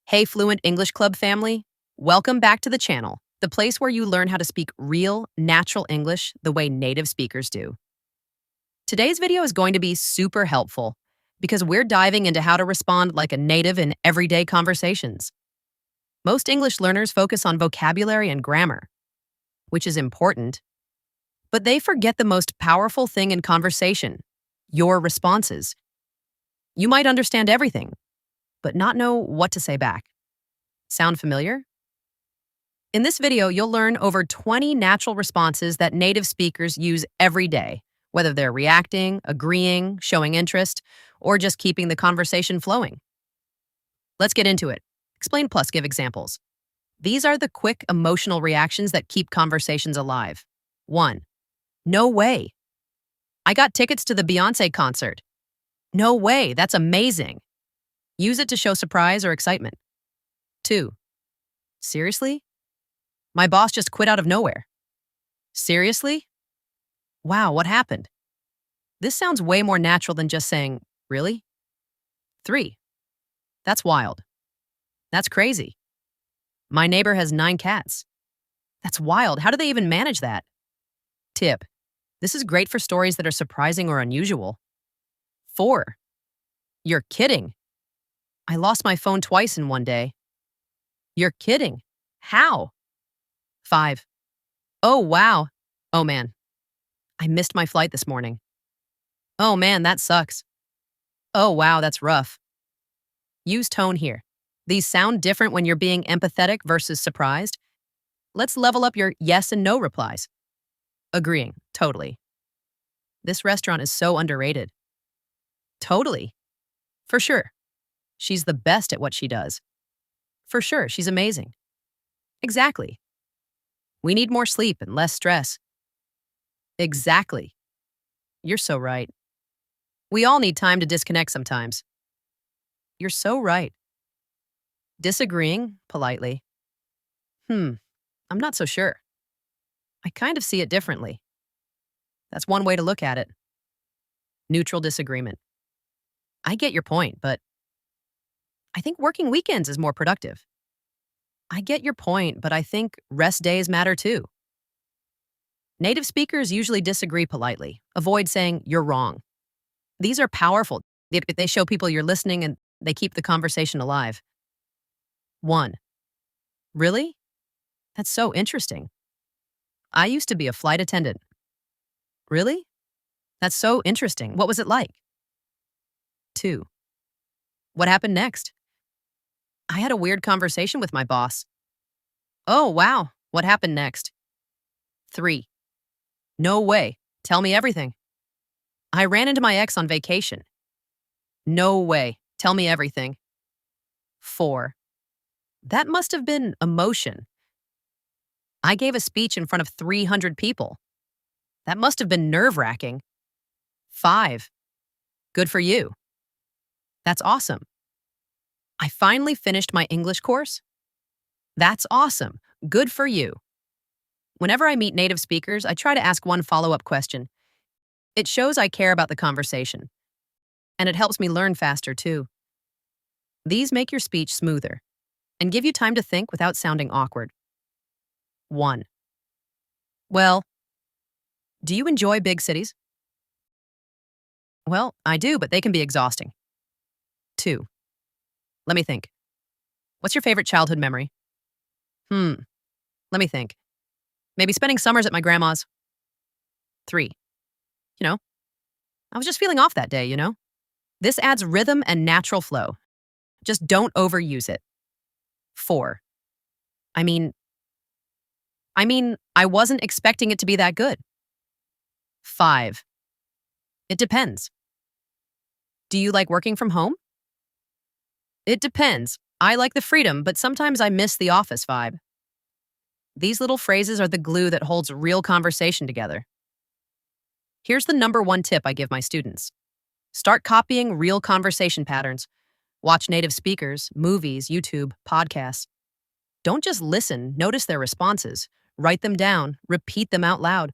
Hey, Fluent English Club family. Welcome back to the channel, the place where you learn how to speak real, natural English the way native speakers do. Today's video is going to be super helpful because we're diving into how to respond like a native in everyday conversations. Most English learners focus on vocabulary and grammar, which is important, but they forget the most powerful thing in conversation, your responses. You might understand everything, but not know what to say back. Sound familiar? In this video, you'll learn over 20 natural responses that native speakers use every day, whether they're reacting, agreeing, showing interest, or just keeping the conversation flowing. Let's get into it. Explain plus give examples. These are the quick emotional reactions that keep conversations alive. 1. No way. I got tickets to the Beyoncé concert. No way, that's amazing. Use it to show surprise or excitement. 2. Seriously? My boss just quit out of nowhere. Seriously? Wow, what happened? This sounds way more natural than just saying, really? 3. That's wild. That's crazy. My neighbor has 9 cats. That's wild. How do they even manage that? Tip. This is great for stories that are surprising or unusual. 4. You're kidding. I lost my phone twice in one day. You're kidding. How? 5. Oh, wow. Oh, man. I missed my flight this morning. Oh, man, that sucks. Oh, wow, that's rough. Use tone here. These sound different when you're being empathetic versus surprised. Let's level up your yes and no replies. Agreeing, totally. This restaurant is so underrated. Totally. For sure. She's the best at what she does. For sure, she's amazing. Exactly. We need more sleep and less stress. Exactly. You're so right. We all need time to disconnect sometimes. You're so right. Disagreeing, politely. I'm not so sure. I kind of see it differently. That's one way to look at it. Neutral disagreement. I get your point, but I think working weekends is more productive. I get your point, but I think rest days matter too. Native speakers usually disagree politely. Avoid saying, you're wrong. These are powerful. They show people you're listening and they keep the conversation alive. 1. Really? That's so interesting. I used to be a flight attendant. Really? That's so interesting. What was it like? 2. What happened next? I had a weird conversation with my boss. Oh, wow. What happened next? 3. No way. Tell me everything. I ran into my ex on vacation. No way. Tell me everything. 4. That must have been emotion. I gave a speech in front of 300 people. That must have been nerve-wracking. 5. Good for you. That's awesome. I finally finished my English course. That's awesome. Good for you. Whenever I meet native speakers, I try to ask one follow-up question. It shows I care about the conversation. And it helps me learn faster, too. These make your speech smoother and give you time to think without sounding awkward. 1. Well, do you enjoy big cities? Well, I do, but they can be exhausting. 2. Let me think. What's your favorite childhood memory? Let me think. Maybe spending summers at my grandma's. 3. I was just feeling off that day, This adds rhythm and natural flow. Just don't overuse it. 4. I mean, I wasn't expecting it to be that good. 5. It depends. Do you like working from home? It depends. I like the freedom, but sometimes I miss the office vibe. These little phrases are the glue that holds real conversation together. Here's the number 1 tip I give my students. Start copying real conversation patterns. Watch native speakers, movies, YouTube, podcasts. Don't just listen, notice their responses. Write them down, repeat them out loud.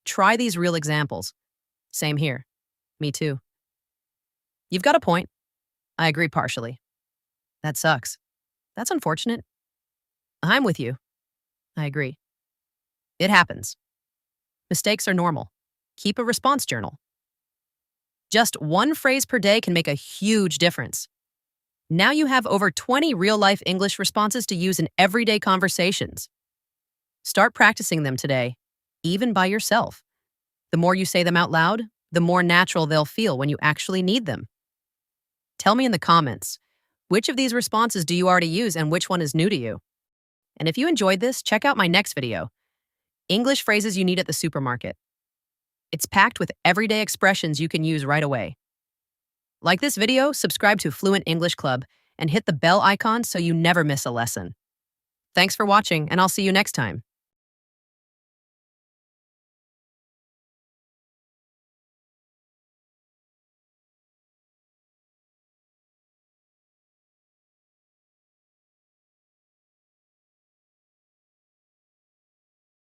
Try these real examples. Same here. Me too. You've got a point. I agree partially. That sucks. That's unfortunate. I'm with you. I agree. It happens. Mistakes are normal. Keep a response journal. Just one phrase per day can make a huge difference. Now you have over 20 real-life English responses to use in everyday conversations. Start practicing them today, even by yourself. The more you say them out loud, the more natural they'll feel when you actually need them. Tell me in the comments, which of these responses do you already use and which one is new to you? And if you enjoyed this, check out my next video, English phrases you need at the supermarket. It's packed with everyday expressions you can use right away. Like this video, subscribe to Fluent English Club, and hit the bell icon so you never miss a lesson. Thanks for watching, and I'll see you next time.